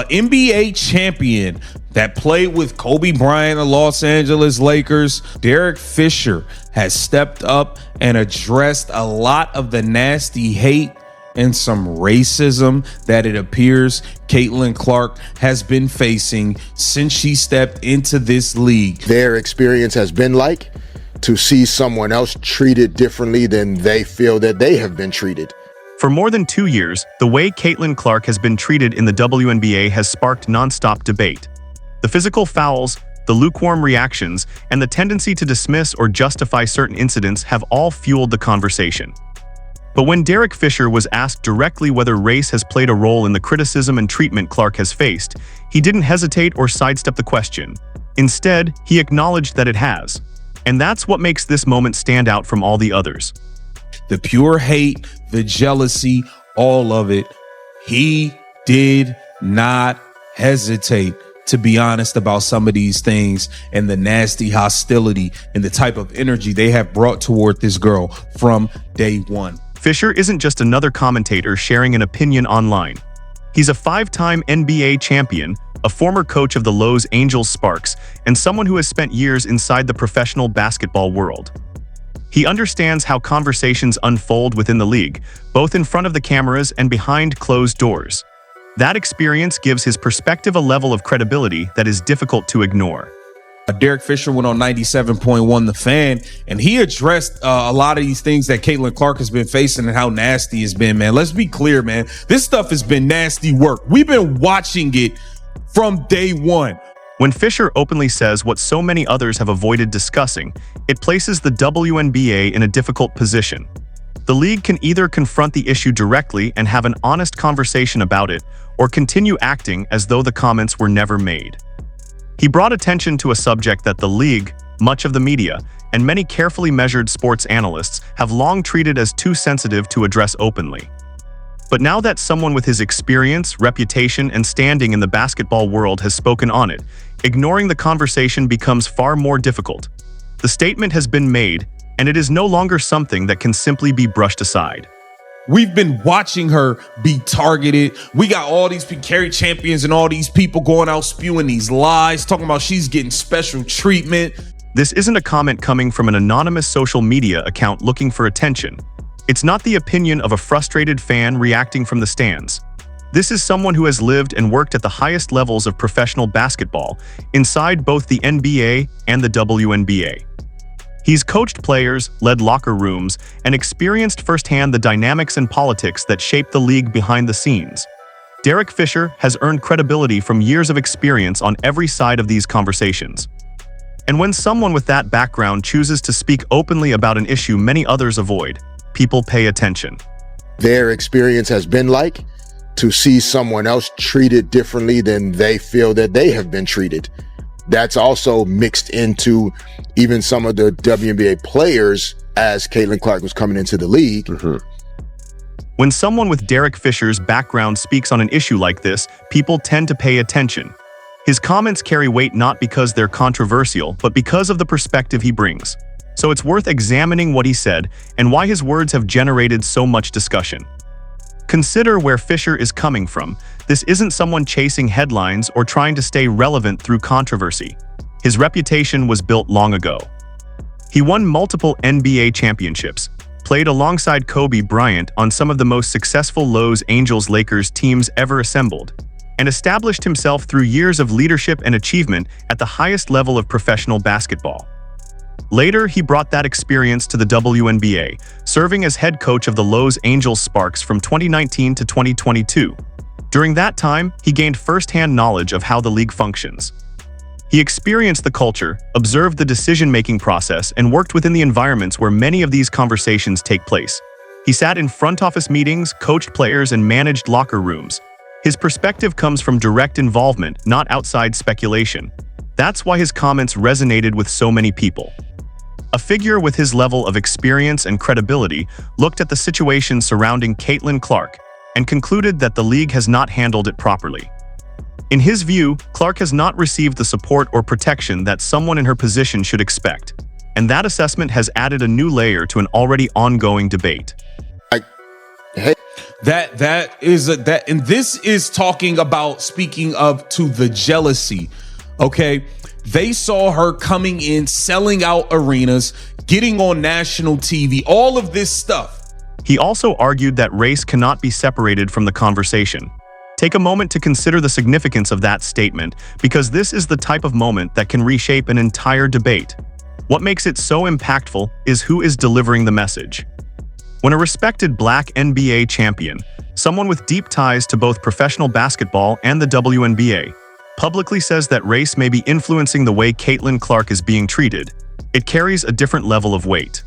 NBA champion that played with Kobe Bryant, the Los Angeles Lakers, Derek Fisher, has stepped up and addressed a lot of the nasty hate and some racism that it appears Caitlin Clark has been facing since she stepped into this league. Their experience has been like to see someone else treated differently than they feel that they have been treated. For more than 2 years, the way Caitlin Clark has been treated in the WNBA has sparked nonstop debate. The physical fouls, the lukewarm reactions, and the tendency to dismiss or justify certain incidents have all fueled the conversation. But when Derek Fisher was asked directly whether race has played a role in the criticism and treatment Clark has faced, he didn't hesitate or sidestep the question. Instead, he acknowledged that it has. And that's what makes this moment stand out from all the others. The pure hate, the jealousy, all of it. He did not hesitate to be honest about some of these things and the nasty hostility and the type of energy they have brought toward this girl from day one. Fisher isn't just another commentator sharing an opinion online. He's a 5-time NBA champion, a former coach of the Los Angeles Sparks, and someone who has spent years inside the professional basketball world. He understands how conversations unfold within the league, both in front of the cameras and behind closed doors. That experience gives his perspective a level of credibility that is difficult to ignore. Derek Fisher went on 97.1 The Fan, and he addressed a lot of these things that Caitlin Clark has been facing and how nasty it's been, man. Let's be clear, man. This stuff has been nasty work. We've been watching it from day one. When Fisher openly says what so many others have avoided discussing, it places the WNBA in a difficult position. The league can either confront the issue directly and have an honest conversation about it, or continue acting as though the comments were never made. He brought attention to a subject that the league, much of the media, and many carefully measured sports analysts have long treated as too sensitive to address openly. But now that someone with his experience, reputation, and standing in the basketball world has spoken on it, ignoring the conversation becomes far more difficult. The statement has been made, and it is no longer something that can simply be brushed aside. We've been watching her be targeted. We got all these Carrie champions and all these people going out spewing these lies, talking about she's getting special treatment. This isn't a comment coming from an anonymous social media account looking for attention. It's not the opinion of a frustrated fan reacting from the stands. This is someone who has lived and worked at the highest levels of professional basketball, inside both the NBA and the WNBA. He's coached players, led locker rooms, and experienced firsthand the dynamics and politics that shape the league behind the scenes. Derek Fisher has earned credibility from years of experience on every side of these conversations. And when someone with that background chooses to speak openly about an issue many others avoid, people pay attention. Their experience has been like to see someone else treated differently than they feel that they have been treated. That's also mixed into even some of the WNBA players as Caitlin Clark was coming into the league. When someone with Derek Fisher's background speaks on an issue like this, people tend to pay attention. His comments carry weight not because they're controversial, but because of the perspective he brings. So it's worth examining what he said and why his words have generated so much discussion. Consider where Fisher is coming from. This isn't someone chasing headlines or trying to stay relevant through controversy. His reputation was built long ago. He won multiple NBA championships, played alongside Kobe Bryant on some of the most successful Los Angeles Lakers teams ever assembled, and established himself through years of leadership and achievement at the highest level of professional basketball. Later, he brought that experience to the WNBA, serving as head coach of the Los Angeles Sparks from 2019 to 2022. During that time, he gained first-hand knowledge of how the league functions. He experienced the culture, observed the decision-making process, and worked within the environments where many of these conversations take place. He sat in front office meetings, coached players, and managed locker rooms. His perspective comes from direct involvement, not outside speculation. That's why his comments resonated with so many people. A figure with his level of experience and credibility looked at the situation surrounding Caitlin Clark and concluded that the league has not handled it properly. In his view, Clark has not received the support or protection that someone in her position should expect, and that assessment has added a new layer to an already ongoing debate. And this is talking about, speaking of, to the jealousy. Okay. They saw her coming in, selling out arenas, getting on national TV, all of this stuff. He also argued that race cannot be separated from the conversation. Take a moment to consider the significance of that statement, because this is the type of moment that can reshape an entire debate. What makes it so impactful is who is delivering the message. When a respected Black NBA champion, someone with deep ties to both professional basketball and the WNBA, publicly says that race may be influencing the way Caitlin Clark is being treated, it carries a different level of weight.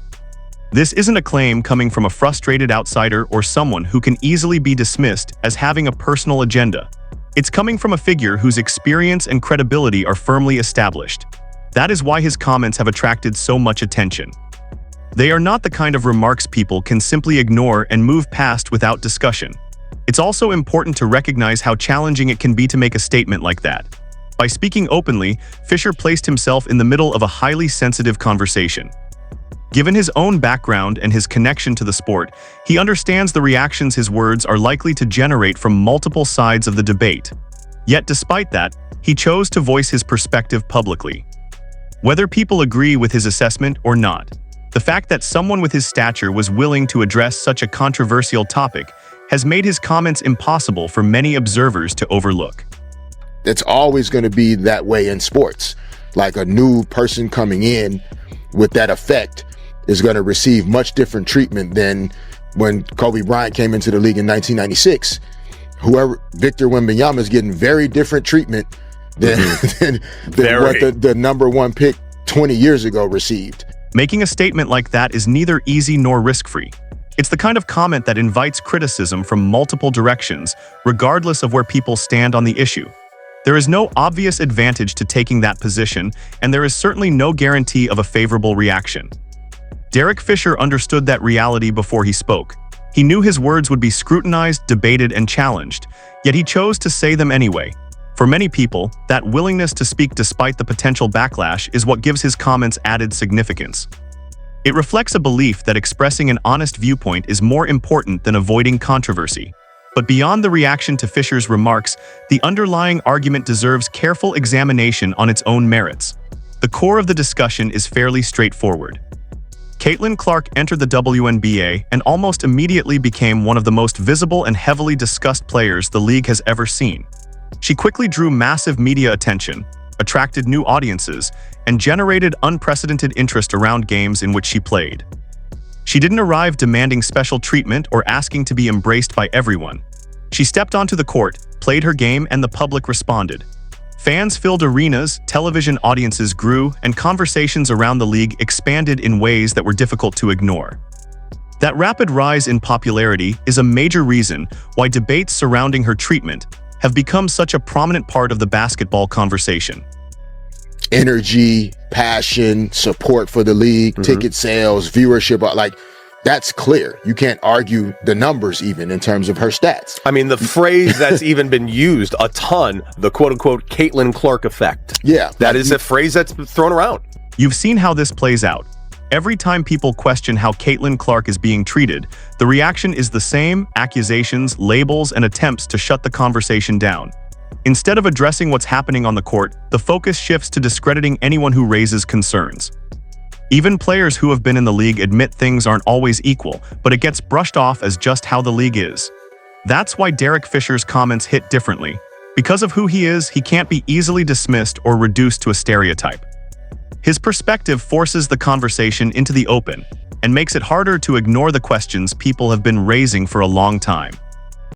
This isn't a claim coming from a frustrated outsider or someone who can easily be dismissed as having a personal agenda. It's coming from a figure whose experience and credibility are firmly established. That is why his comments have attracted so much attention. They are not the kind of remarks people can simply ignore and move past without discussion. It's also important to recognize how challenging it can be to make a statement like that. By speaking openly, Fisher placed himself in the middle of a highly sensitive conversation. Given his own background and his connection to the sport, he understands the reactions his words are likely to generate from multiple sides of the debate. Yet despite that, he chose to voice his perspective publicly. Whether people agree with his assessment or not, the fact that someone with his stature was willing to address such a controversial topic has made his comments impossible for many observers to overlook. It's always going to be that way in sports. Like, a new person coming in with that effect is going to receive much different treatment than when Kobe Bryant came into the league in 1996. Victor Wembanyama is getting very different treatment than what the number one pick 20 years ago received. Making a statement like that is neither easy nor risk-free. It's the kind of comment that invites criticism from multiple directions, regardless of where people stand on the issue. There is no obvious advantage to taking that position, and there is certainly no guarantee of a favorable reaction. Derek Fisher understood that reality before he spoke. He knew his words would be scrutinized, debated, and challenged, yet he chose to say them anyway. For many people, that willingness to speak despite the potential backlash is what gives his comments added significance. It reflects a belief that expressing an honest viewpoint is more important than avoiding controversy. But beyond the reaction to Fisher's remarks, the underlying argument deserves careful examination on its own merits. The core of the discussion is fairly straightforward. Caitlin Clark entered the WNBA and almost immediately became one of the most visible and heavily discussed players the league has ever seen. She quickly drew massive media attention, attracted new audiences, and generated unprecedented interest around games in which she played. She didn't arrive demanding special treatment or asking to be embraced by everyone. She stepped onto the court, played her game, and the public responded. Fans filled arenas, television audiences grew, and conversations around the league expanded in ways that were difficult to ignore. That rapid rise in popularity is a major reason why debates surrounding her treatment have become such a prominent part of the basketball conversation. Energy, passion, support for the league, ticket sales, viewership, like, that's clear. You can't argue the numbers even in terms of her stats. I mean, the phrase that's even been used a ton, the quote-unquote Caitlin Clark effect. Yeah. That is a phrase that's thrown around. You've seen how this plays out. Every time people question how Caitlin Clark is being treated, the reaction is the same: accusations, labels, and attempts to shut the conversation down. Instead of addressing what's happening on the court, the focus shifts to discrediting anyone who raises concerns. Even players who have been in the league admit things aren't always equal, but it gets brushed off as just how the league is. That's why Derek Fisher's comments hit differently. Because of who he is, he can't be easily dismissed or reduced to a stereotype. His perspective forces the conversation into the open and makes it harder to ignore the questions people have been raising for a long time.